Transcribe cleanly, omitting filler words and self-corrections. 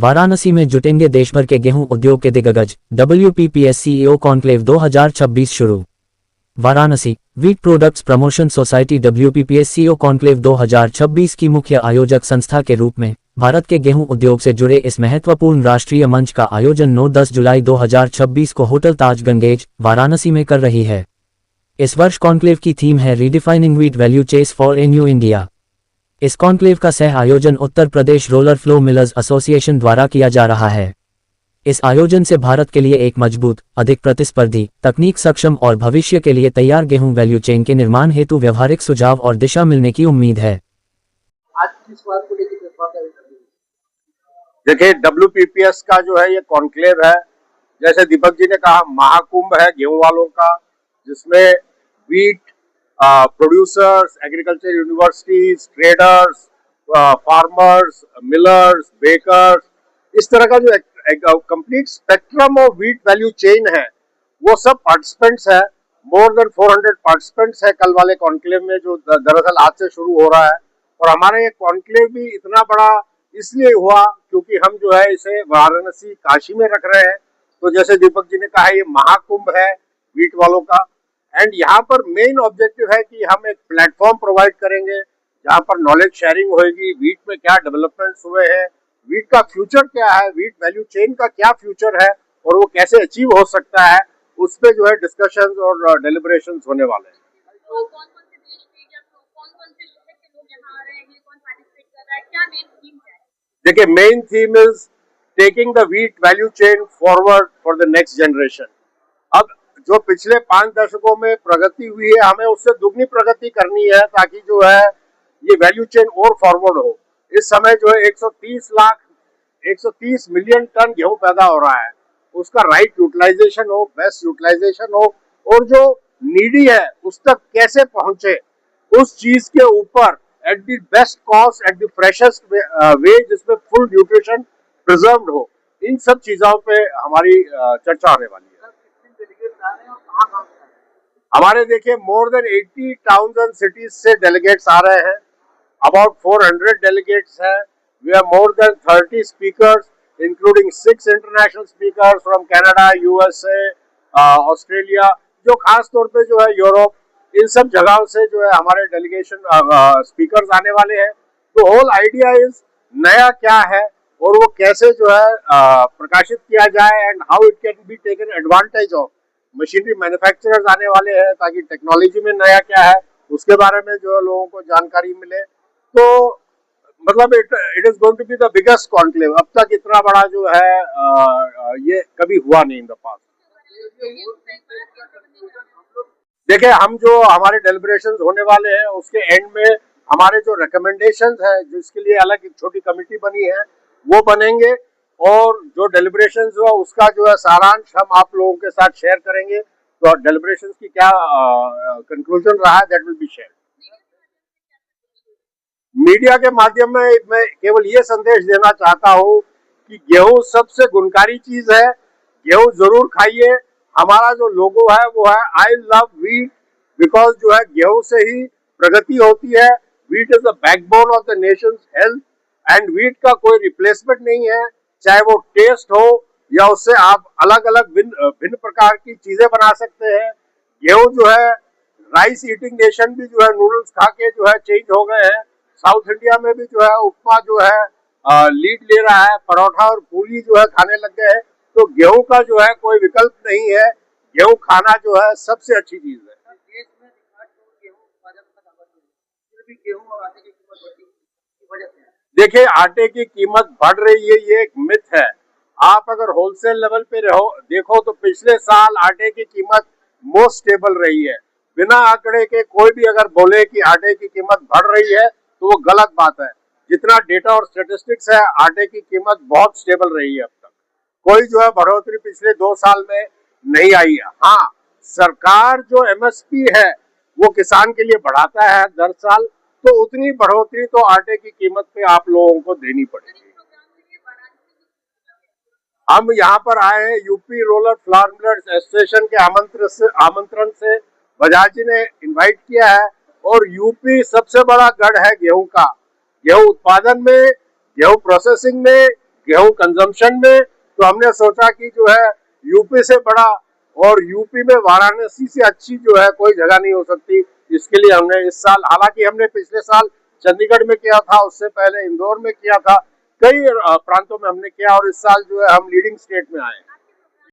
वाराणसी में जुटेंगे देशभर के गेहूं उद्योग के दिग्गज। WPPS CEO कॉन्क्लेव 2026 शुरू। Varanasi wheat products promotion society WPPS CEO conclave 2026 की मुख्य आयोजक संस्था के रूप में भारत के गेहूं उद्योग से जुड़े इस महत्वपूर्ण राष्ट्रीय मंच का आयोजन 9-10 जुलाई 2026 को होटल ताज गंगेज, वाराणसी में कर रही है। इस वर्ष कॉन्क्लेव की थीम है redefining wheat value chain for a new India. इस कॉन्क्लेव का सह आयोजन Uttar Pradesh roller flow millers association द्वारा किया जा रहा है। इस आयोजन से भारत के लिए एक मजबूत, अधिक प्रतिस्पर्धी, तकनीक सक्षम और भविष्य के लिए तैयार गेहूं वैल्यू चेन के निर्माण हेतु व्यवहारिक सुझाव और दिशा मिलने की उम्मीद है। आज किस बात को लेकर देखिए, WPPS का जो है ये कॉन्क्लेव है, जैसे दीपक जी ने कहा, महाकुंभ है गेहूं वालों का, जिसमें wheat producers, agriculture universities, traders, farmers, millers, bakers, इस तरह का जो complete spectrum of wheat value chain है, वो सब पार्टिसिपेंट्स है। मोर देन 400 पार्टिसिपेंट्स है कल वाले कॉन्क्लेव में, जो दरअसल आज से शुरू हो रहा है। और हमारे ये कॉन्क्लेव भी इतना बड़ा इसलिए हुआ क्योंकि हम जो है इसे वाराणसी काशी में रख रहे हैं। तो जैसे दीपक जी ने कहा, ये महाकुंभ है वीट वालों का, एंड यहाँ पर मेन ऑब्जेक्टिव है कि हम एक प्लेटफॉर्म प्रोवाइड करेंगे जहाँ पर नॉलेज शेयरिंग होगी, वीट में क्या डेवलपमेंट्स हुए हैं, वीट का फ्यूचर क्या है, वीट वैल्यू चेन का क्या फ्यूचर है और वो कैसे अचीव हो सकता है, उस पे जो है डिस्कशंस और डेलिब्रेशंस होने वाले हैं। देखिए, main theme is taking the wheat value chain forward for the next generation. अब जो पिछले 5 दशकों में प्रगति हुई है, हमें उससे दुगनी प्रगति करनी है ताकि जो है ये वैल्यू चेन और फॉरवर्ड हो। इस समय जो है 130 मिलियन टन गेहूं पैदा हो रहा है, उसका राइट यूटिलाइजेशन हो, बेस्ट यूटिलाइजेशन हो, और जो नीडी है उस तक कैसे पहुंचे, उस चीज के ऊपर at the best cost, at the freshest way, जिसमें फुल न्यूट्रिशन प्रिजर्व्ड हो, इन सब चीजों पे हमारी चर्चा होने वाली है। हमारे देखिए more than 80 towns and cities से डेलीगेट्स आ रहे हैं। अबाउट 400 डेलीगेट्स हैं। We have more than 30 speakers including 6 international speakers from Canada, USA, Australia, जो खास तौर पे जो है यूरोप, इन सब जगहों से जो है हमारे डेलीगेशन स्पीकर्स आने वाले हैं। तो होल आइडिया इज नया क्या है और वो कैसे जो है प्रकाशित किया जाए, and how it can be taken advantage of. Machinery manufacturers आने वाले हैं ताकि टेक्नोलॉजी में नया क्या है उसके बारे में जो है लोगों को जानकारी मिले। तो मतलब it is going to be the biggest conclave. अब तक इतना बड़ा जो है ये कभी हुआ नहीं इन द पास्ट। देखिए, हम जो हमारे डेलिब्रेशंस होने वाले हैं उसके एंड में हमारे जो रिकमेंडेशंस है, जिसके लिए अलग एक छोटी कमेटी बनी है, वो बनेंगे, और जो डेलिब्रेशंस हुआ उसका जो है सारांश हम आप लोगों के साथ शेयर करेंगे। तो डेलिब्रेशंस की क्या कंक्लूजन रहा है, that will be share. Media के माध्यम में मैं केवल ये संदेश देना चाहता हूँ कि गेहूं सबसे गुणकारी चीज है, गेहूं जरूर खाइए। हमारा जो लोगो है वो है आई लव वीट, बिकॉज जो है गेहूं से ही प्रगति होती है। Wheat is the backbone of the Nations health, and wheat का कोई रिप्लेसमेंट नहीं है, चाहे वो टेस्ट हो या उससे आप अलग अलग भिन्न प्रकार की चीजें बना सकते हैं। गेहूं जो है, राइस ईटिंग नेशन भी जो है नूडल्स खा के जो है चेंज हो गए हैं। साउथ इंडिया में भी जो है उपमा जो है लीड ले रहा है, परोठा और पूरी जो है खाने लग गए हैं। तो गेहूं का जो है कोई विकल्प नहीं है, गेहूं खाना जो है सबसे अच्छी चीज है। देश में गेहूं उत्पादन का फिर भी गेहूं और आटे की कीमत बढ़ी की वजह से, देखिए आटे की कीमत बढ़ रही है, ये एक मिथ है। आप अगर होलसेल लेवल पे देखो तो पिछले साल आटे की कीमत मोस्ट स्टेबल रही है। बिना आंकड़े के कोई भी अगर बोले कि आटे की कीमत बढ़ रही है तो वो गलत बात है। जितना डेटा और स्टेटिस्टिक्स है, आटे की कीमत बहुत स्टेबल रही है। अब तक कोई जो है बढ़ोतरी पिछले 2 साल में नहीं आई है। हाँ, सरकार जो MSP है वो किसान के लिए बढ़ाता है दर साल, तो उतनी बढ़ोतरी तो आटे की कीमत पे आप लोगों को देनी पड़ेगी। हम यहाँ पर आए हैं UP roller floor millers association के आमंत्रण से बजाज जी ने इनवाइट किया है, और यूपी सबसे बड़ा गढ़ है गेहूं का। गेहूं उत्पादन में, गेहूं प्रोसेसिंग में, गेहूं कंजम्पशन में, तो हमने सोचा कि जो है यूपी से बड़ा और यूपी में वाराणसी से अच्छी जो है कोई जगह नहीं हो सकती। इसके लिए हमने इस साल, हालांकि हमने पिछले साल चंडीगढ़ में किया था, उससे पहले इंदौर में किया था, कई प्रांतों में हमने किया, और इस साल जो है हम लीडिंग स्टेट में आए।